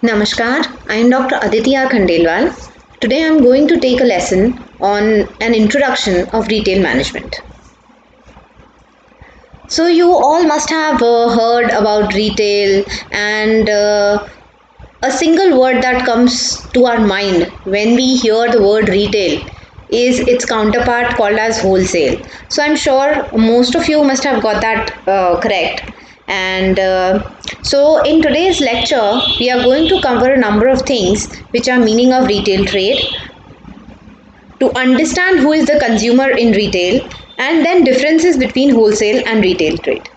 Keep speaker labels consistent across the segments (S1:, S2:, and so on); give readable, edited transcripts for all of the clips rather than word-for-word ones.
S1: Namaskar, I am Dr. Aditya Khandelwal. Today I am going to take a lesson on an introduction of retail management. So, you all must have heard about retail, and a single word that comes to our mind when we hear the word retail is its counterpart called as wholesale. So I'm sure most of you must have got that correct. And so in today's lecture, we are going to cover a number of things which are meaning of retail trade, to understand who is the consumer in retail, and then differences between wholesale and retail trade.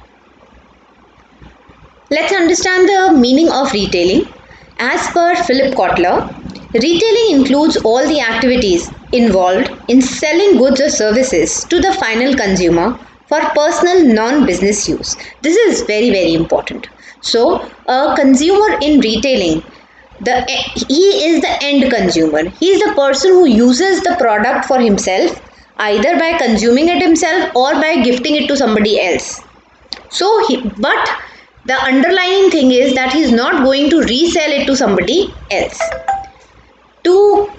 S1: Let's understand the meaning of retailing. As per Philip Kotler, retailing includes all the activities involved in selling goods or services to the final consumer for personal non-business use. This is very, very important. So, a consumer in retailing, he is the end consumer. He is the person who uses the product for himself, either by consuming it himself or by gifting it to somebody else. But the underlying thing is that he's not going to resell it to somebody else. To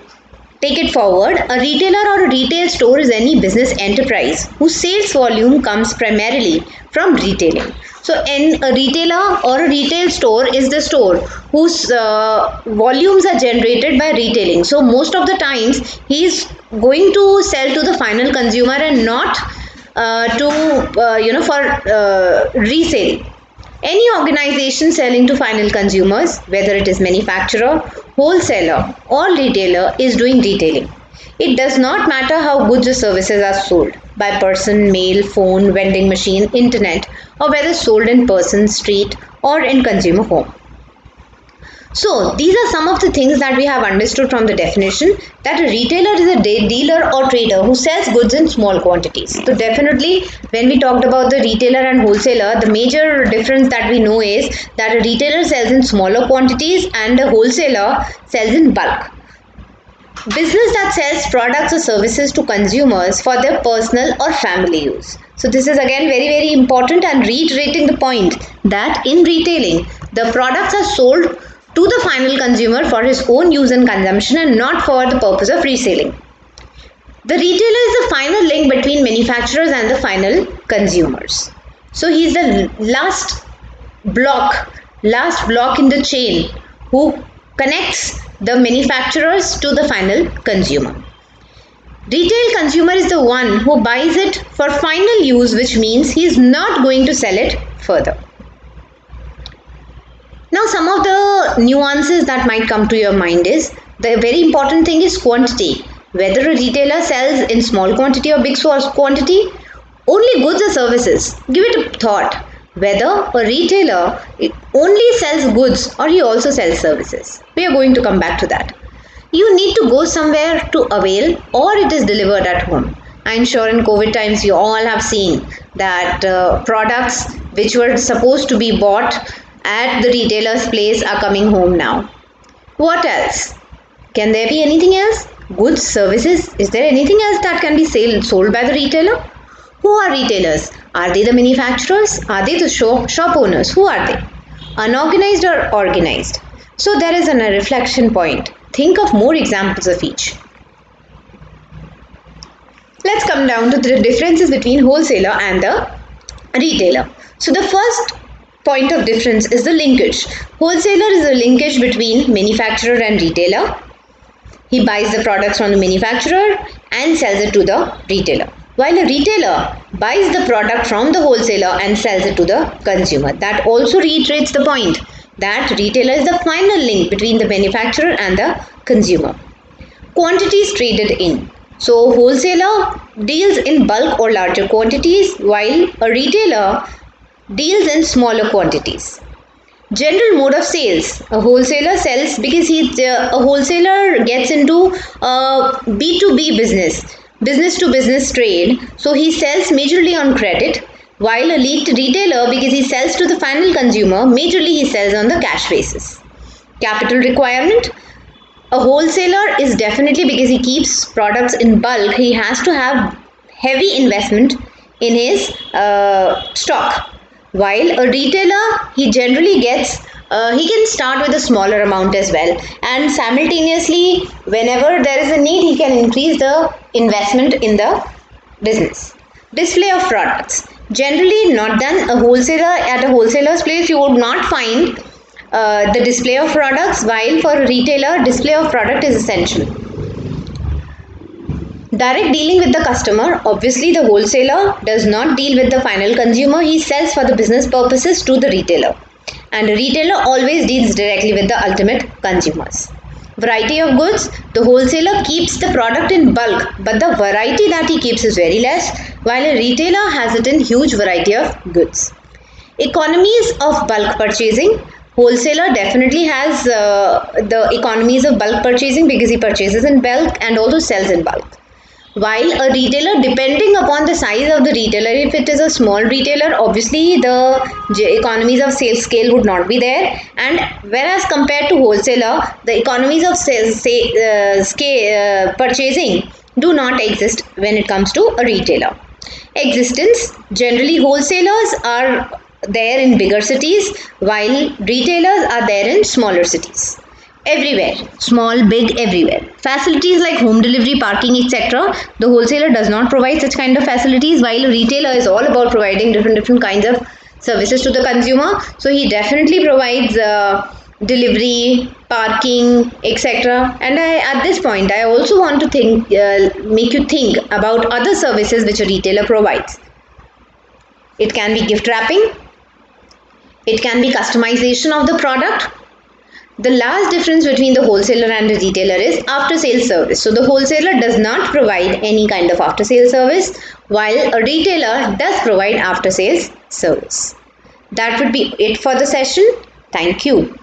S1: take it forward, a retailer or a retail store is any business enterprise whose sales volume comes primarily from retailing. So, a retailer or a retail store is the store whose volumes are generated by retailing. So, most of the times he's going to sell to the final consumer and not for resale. Any organization selling to final consumers, whether it is manufacturer, wholesaler, or retailer, is doing retailing. It does not matter how goods or services are sold by person, mail, phone, vending machine, internet, or whether sold in person, street, or in consumer home. So, these are some of the things that we have understood from the definition, that a retailer is a dealer or trader who sells goods in small quantities. So, definitely, when we talked about the retailer and wholesaler, the major difference that we know is that a retailer sells in smaller quantities and a wholesaler sells in bulk. Business that sells products or services to consumers for their personal or family use. So this is again very, very important, and reiterating the point that in retailing, the products are sold to the final consumer for his own use and consumption and not for the purpose of reselling. The retailer is the final link between manufacturers and the final consumers. So he's the last block in the chain who connects the manufacturers to the final consumer. Retail consumer is the one who buys it for final use, which means he is not going to sell it further. Now, some of the nuances that might come to your mind is, the very important thing is quantity. Whether a retailer sells in small quantity or big quantity, only goods or services. Give it a thought. Whether a retailer only sells goods or he also sells services. We are going to come back to that. You need to go somewhere to avail, or it is delivered at home. I'm sure in COVID times you all have seen that products which were supposed to be bought at the retailer's place are coming home now. What else? Can there be anything else? Goods, services? Is there anything else that can be sold by the retailer? Who are retailers? Are they the manufacturers? Are they the shop owners? Who are they? Unorganized or organized? So there is a reflection point. Think of more examples of each. Let's come down to the differences between wholesaler and the retailer. So the first point of difference is the linkage. Wholesaler is a linkage between manufacturer and retailer. He buys the products from the manufacturer and sells it to the retailer. While a retailer buys the product from the wholesaler and sells it to the consumer. That also reiterates the point that retailer is the final link between the manufacturer and the consumer. Quantities traded in. So wholesaler deals in bulk or larger quantities, while a retailer deals in smaller quantities. General mode of sales. A wholesaler sells because a wholesaler gets into B2B business to business trade. So he sells majorly on credit, while a retailer, because he sells to the final consumer, majorly he sells on the cash basis. Capital requirement. A wholesaler is definitely, because he keeps products in bulk, he has to have heavy investment in his stock. While a retailer, he generally gets he can start with a smaller amount as well, and simultaneously whenever there is a need he can increase the investment in the business. Display of products, generally not done. A wholesaler, at a wholesaler's place you would not find the display of products, while for a retailer display of product is essential. Direct dealing with the customer. Obviously, the wholesaler does not deal with the final consumer. He sells for the business purposes to the retailer. And a retailer always deals directly with the ultimate consumers. Variety of goods. The wholesaler keeps the product in bulk, but the variety that he keeps is very less, while a retailer has it in huge variety of goods. Economies of bulk purchasing. Wholesaler definitely has the economies of bulk purchasing because he purchases in bulk and also sells in bulk. While a retailer, depending upon the size of the retailer, if it is a small retailer, obviously the economies of sales scale would not be there, and whereas compared to wholesaler, the economies of purchasing do not exist when it comes to a retailer. Existence, generally wholesalers are there in bigger cities while retailers are there in smaller cities. Everywhere, small, big, everywhere. Facilities like home delivery, parking, etc. The wholesaler does not provide such kind of facilities, while a retailer is all about providing different kinds of services to the consumer. So he definitely provides delivery, parking, etc. And at this point, I also want to make you think about other services which a retailer provides. It can be gift wrapping. It can be customization of the product. The last difference between the wholesaler and the retailer is after sales service. So the wholesaler does not provide any kind of after sales service, while a retailer does provide after sales service. That would be it for the session. Thank you.